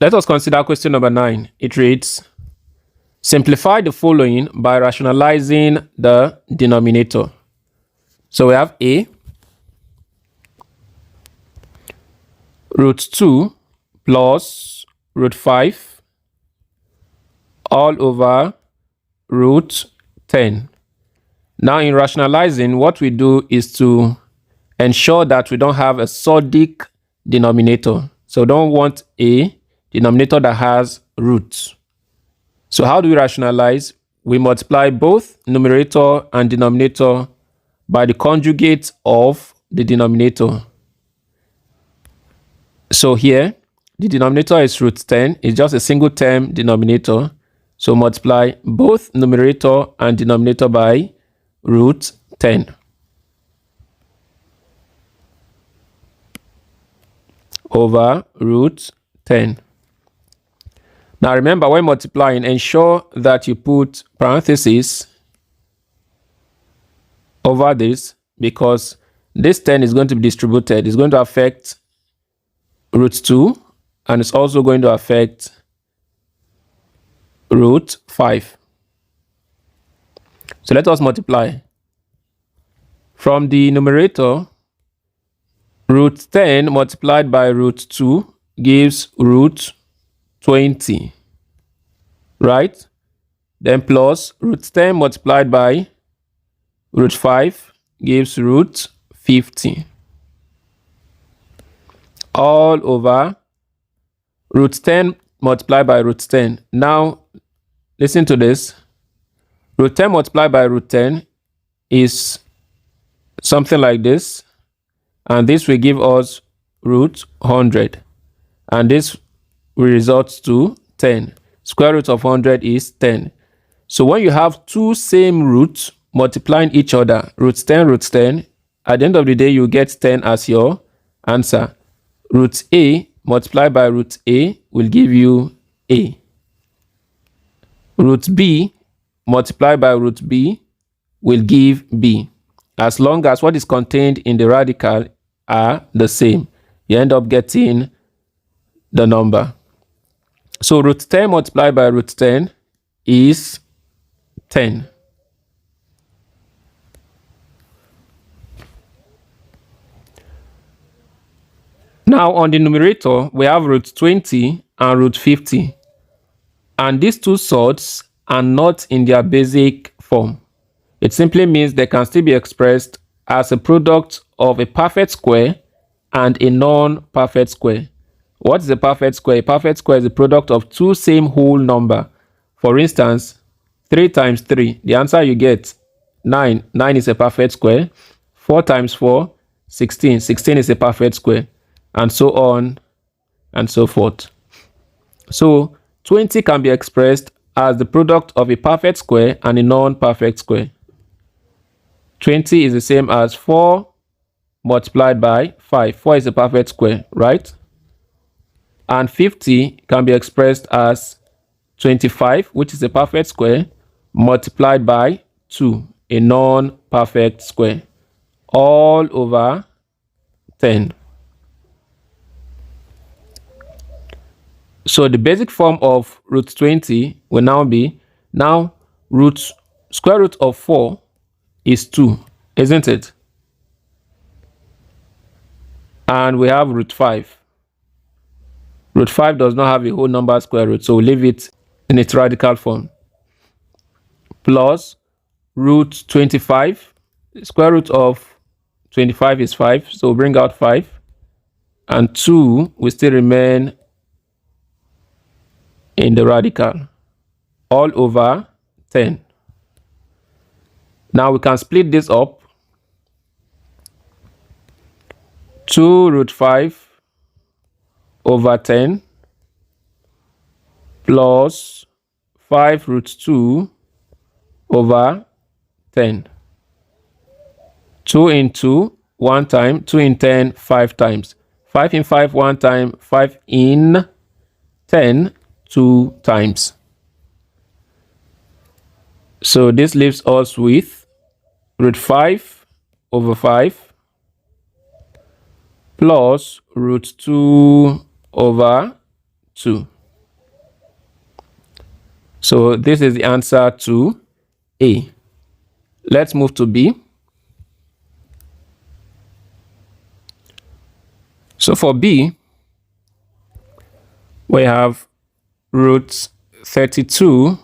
Let us consider question number 9. It reads, simplify the following by rationalizing the denominator. So we have a root 2 plus root 5 all over root 10. Now in rationalizing, what we do is to ensure that we don't have a surdic denominator. So we don't want a denominator that has roots. So how do we rationalize? We multiply both numerator and denominator by the conjugate of the denominator. So here, the denominator is root 10. It's just a single term denominator. So multiply both numerator and denominator by root 10. Over root 10. Now remember, when multiplying, ensure that you put parentheses over this, because this 10 is going to be distributed. It's going to affect root 2, and it's also going to affect root 5. So let us multiply. From the numerator, root 10 multiplied by root 2 gives root 20, right? Then plus root 10 multiplied by root 5 gives root 50, all over root 10 multiplied by root 10. Now listen to this. Root 10 multiplied by root 10 is something like this, and this will give us root 100, and this will result to 10. Square root of 100 is 10. So when you have two same roots multiplying each other, root 10, at the end of the day, you get 10 as your answer. Root a multiplied by root a will give you a. Root b multiplied by root b will give b. As long as what is contained in the radical are the same, you end up getting the number. So root 10 multiplied by root 10 is 10. Now on the numerator, we have root 20 and root 50. And these two surds are not in their basic form. It simply means they can still be expressed as a product of a perfect square and a non-perfect square. What is a perfect square? A perfect square is the product of two same whole number. For instance, 3 times 3, the answer you get, 9. 9 is a perfect square. 4 times 4, 16. 16 is a perfect square. And so on and so forth. So 20 can be expressed as the product of a perfect square and a non-perfect square. 20 is the same as 4 multiplied by 5. 4 is a perfect square, right? And 50 can be expressed as 25, which is a perfect square, multiplied by 2, a non-perfect square, all over 10. So the basic form of root 20 will now be, square root of 4 is 2, isn't it? And we have root 5. Root 5 does not have a whole number square root, so we'll leave it in its radical form. Plus root 25. Square root of 25 is 5, so we'll bring out 5. And 2 will still remain in the radical, all over 10. Now we can split this up. 2 root 5 over 10 plus 5 root 2 over 10. 2 in 2, 1 time. 2 in 10, 5 times. 5 in 5, 1 time. 5 in 10, 2 times. So this leaves us with root 5 over 5 plus root 2 over 2. So this is the answer to A. Let's move to B. So for B, we have root 32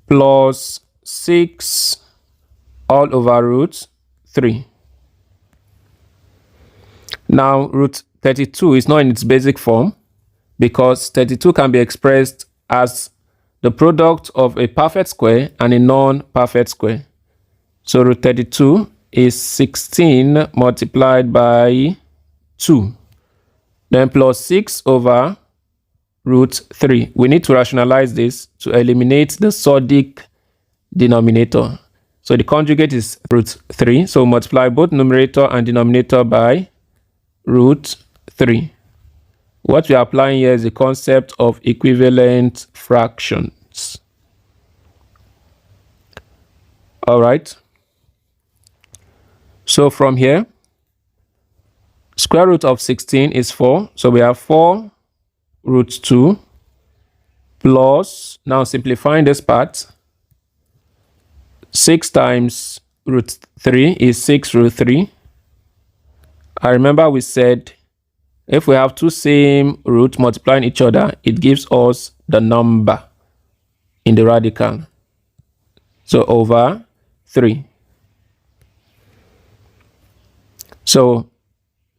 plus 6 all over root 3. Now, root 32 is not in its basic form because 32 can be expressed as the product of a perfect square and a non-perfect square. So root 32 is 16 multiplied by 2. Then plus 6 over root 3. We need to rationalize this to eliminate the surdic denominator. So the conjugate is root 3. So multiply both numerator and denominator by root 3. What we are applying here is the concept of equivalent fractions. All right. So from here, square root of 16 is 4. So we have 4 root 2 plus, now simplifying this part, 6 times root 3 is 6 root 3. I remember we said if we have two same roots multiplying each other, it gives us the number in the radical. So over 3. So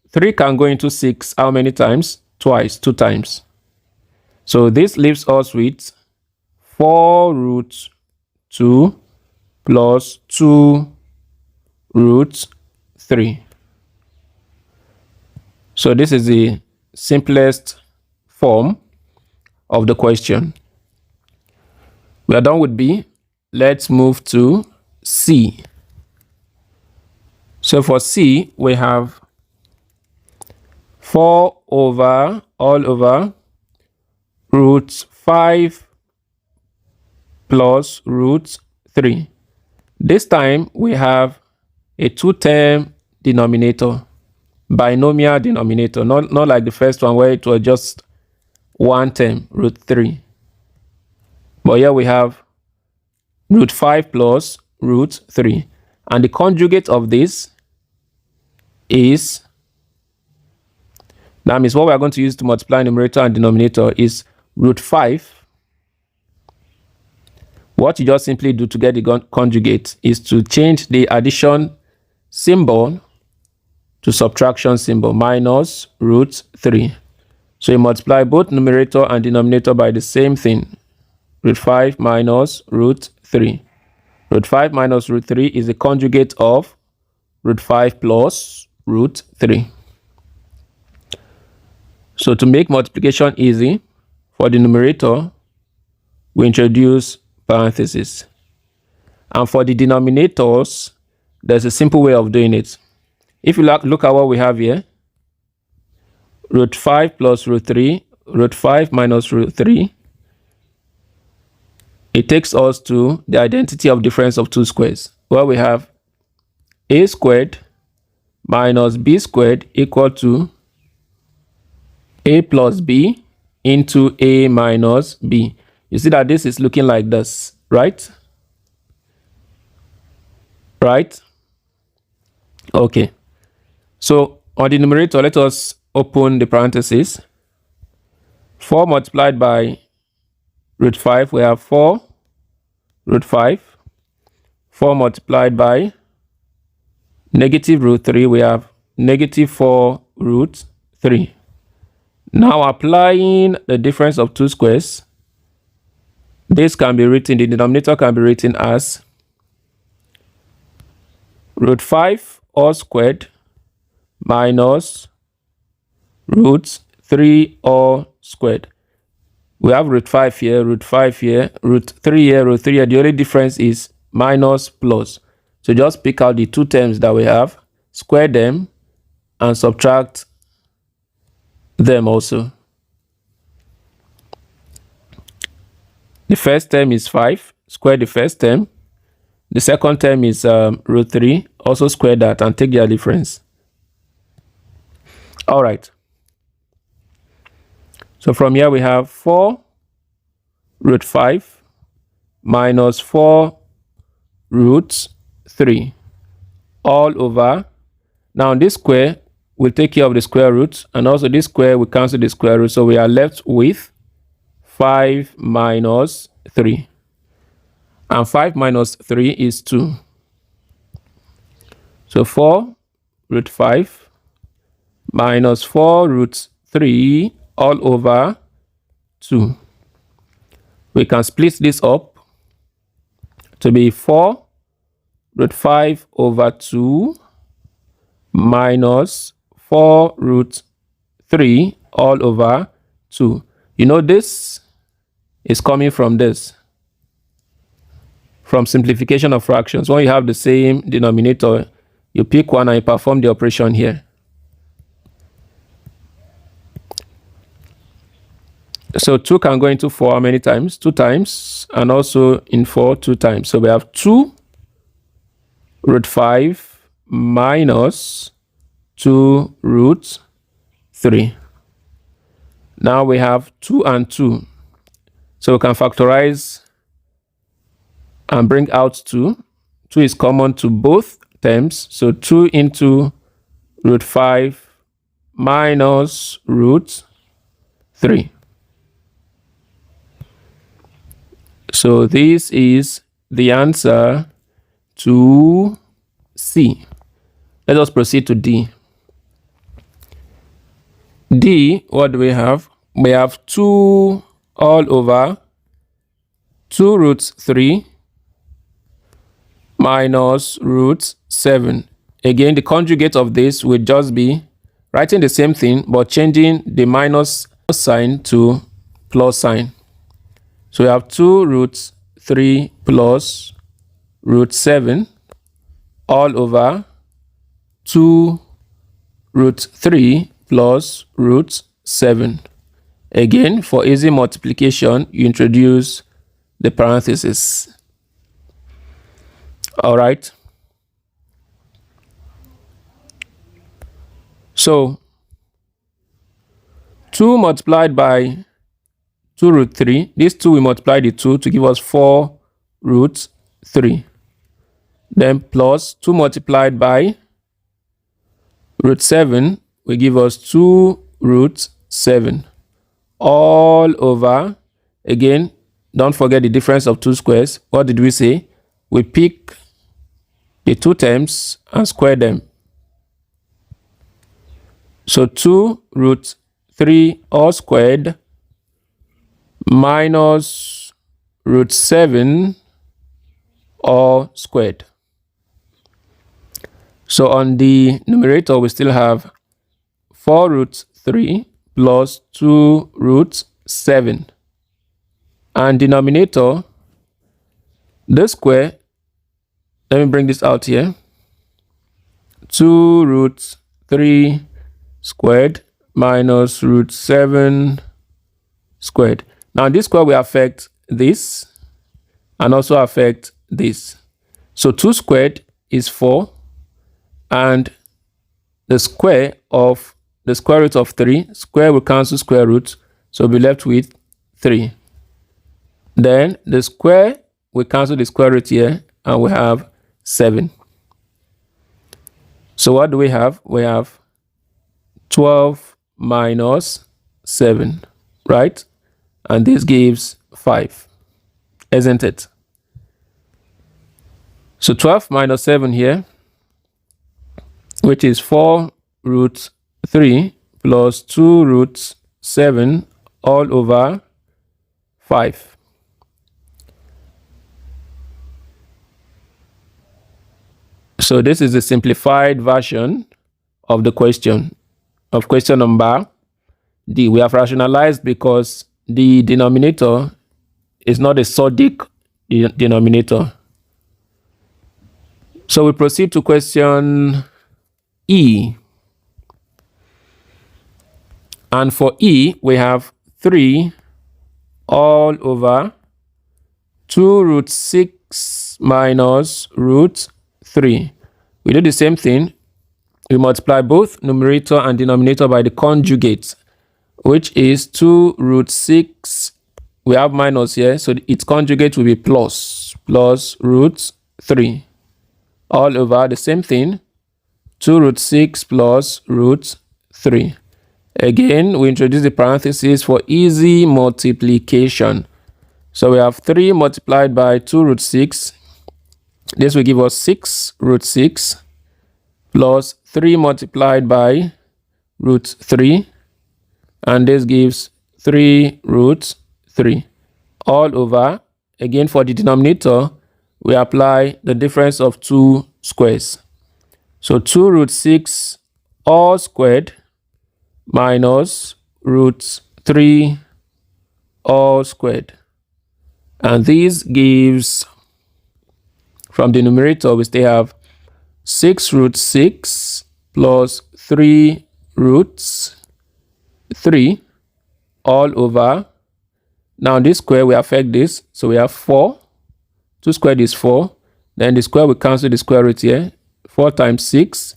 3 can go into 6 how many times? Twice, 2 times. So this leaves us with 4 root 2 plus 2 root 3. So this is the simplest form of the question. We are done with B. Let's move to C. So for C, we have 4 over all over root 5 plus root 3. This time we have a 2-term denominator, binomial denominator, not like the first one where it was just 1 term, root 3. But here we have root 5 plus root 3. And the conjugate of this is, that means what we are going to use to multiply numerator and denominator is root 5. What you just simply do to get the conjugate is to change the addition symbol to subtraction symbol, minus root 3. So you multiply both numerator and denominator by the same thing, root 5 minus root 3. Root 5 minus root 3 is the conjugate of root 5 plus root 3. So to make multiplication easy, for the numerator, we introduce parentheses. And for the denominators, there's a simple way of doing it. If you look at what we have here, root 5 plus root 3, root 5 minus root 3, it takes us to the identity of difference of two squares, where we have a squared minus b squared equal to a plus b into a minus b. You see that this is looking like this, right? Right? Okay. So on the numerator, let us open the parentheses. 4 multiplied by root 5, we have 4 root 5. 4 multiplied by negative root 3, we have negative 4 root 3. Now applying the difference of two squares, this can be written, the denominator can be written as root 5 all squared minus root 3 all squared. We have root 5 here, root 5 here, root 3 here, root 3 here. The only difference is minus plus. So just pick out the two terms that we have, square them, and subtract them also. The first term is 5, square the first term. The second term is root 3, also square that and take their difference. All right. So from here we have 4 root 5 minus 4 root 3 all over. Now this square will take care of the square root, and also this square will cancel the square root, so we are left with 5 minus 3. And 5 minus 3 is 2. So 4 root 5 minus 4 root 3 all over 2. We can split this up to be 4 root 5 over 2 minus 4 root 3 all over 2. You know, this is coming from this, from simplification of fractions. When you have the same denominator, you pick one and you perform the operation here. So 2 can go into 4 how many times? 2 times, and also in 4 2 times. So we have 2 root 5 minus 2 root 3. Now we have 2 and 2. So we can factorize and bring out 2. 2 is common to both terms. So 2 into root 5 minus root 3. So this is the answer to C. Let us proceed to D. D, what do we have? We have 2 all over 2 root 3 minus root 7. Again, the conjugate of this will just be writing the same thing but changing the minus sign to plus sign. So we have 2 root 3 plus root 7 all over 2 root 3 plus root 7. Again, for easy multiplication, you introduce the parentheses. All right. So 2 multiplied by 2 root 3. These 2 we multiply the 2 to give us 4 root 3. Then plus 2 multiplied by root 7 will give us 2 root 7 all over. Again, don't forget the difference of 2 squares. What did we say? We pick the 2 terms and square them. So 2 root 3 all squared minus root 7 all squared. So on the numerator, we still have 4 root 3 plus 2 root 7. And denominator, the square, let me bring this out here. 2 root 3 squared minus root 7 squared. Now this square will affect this and also affect this. So 2 squared is 4, and the square of the square root of 3, square will cancel square root, so we'll be left with 3. Then the square will cancel the square root here, and we have 7. So what do we have? We have 12 minus 7, right? And this gives 5, isn't it? So 12 minus 7 here, which is 4 root 3 plus 2 root 7 all over 5. So this is the simplified version of the question, of question number D. We have rationalized because the denominator is not a surdic denominator. So we proceed to question E. And for E, we have 3 all over 2 root 6 minus root 3. We do the same thing. We multiply both numerator and denominator by the conjugate, which is 2 root 6 we have minus here, so its conjugate will be plus root 3 all over the same thing, 2 root 6 plus root 3. Again, we introduce the parentheses for easy multiplication. So we have 3 multiplied by 2 root 6. This will give us 6 root 6 plus 3 multiplied by root 3. And this gives 3 root 3 all over. Again, for the denominator, we apply the difference of 2 squares. So 2 root 6 all squared minus root 3 all squared. And this gives, from the numerator, we still have 6 root 6 plus 3 roots 3 all over. Now this square will affect this, so we have 4. 2 squared is 4. Then the square will cancel the square root here. 4 times 6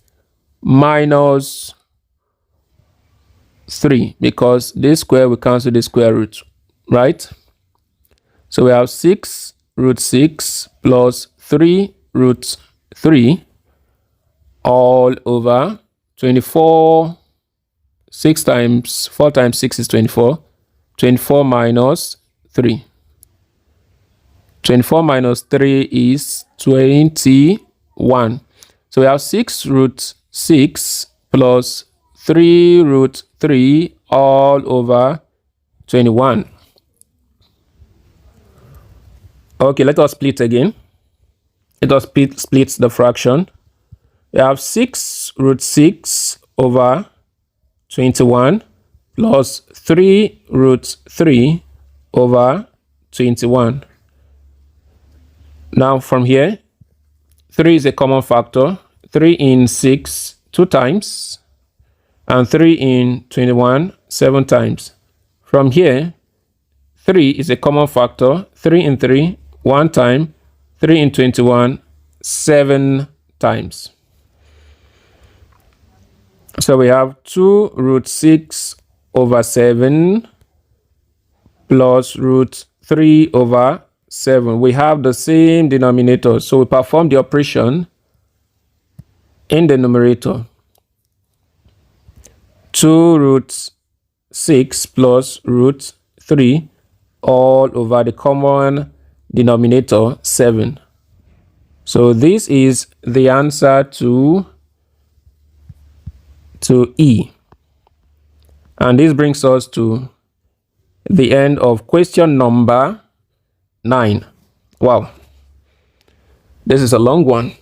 minus 3, because this square will cancel the square root, right? So we have 6 root 6 plus 3 root 3 all over 24. 6 times 4 times 6 is 24. 24 minus 3. 24 minus 3 is 21. So we have 6 root 6 plus 3 root 3 all over 21. Okay, let us split again. Let us split the fraction. We have 6 root 6 over 21 plus 3 root 3 over 21. Now from here, 3 is a common factor. 3 in 6, 2 times. And 3 in 21, 7 times. From here, 3 is a common factor. 3 in 3, 1 time. 3 in 21, 7 times. So we have 2 root 6 over 7 plus root 3 over 7. We have the same denominator, so we perform the operation in the numerator. 2 root 6 plus root 3 all over the common denominator 7. So this is the answer to E. And this brings us to the end of question number 9. Wow, this is a long one.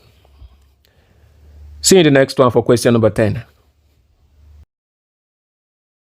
See you in the next one for question number 10.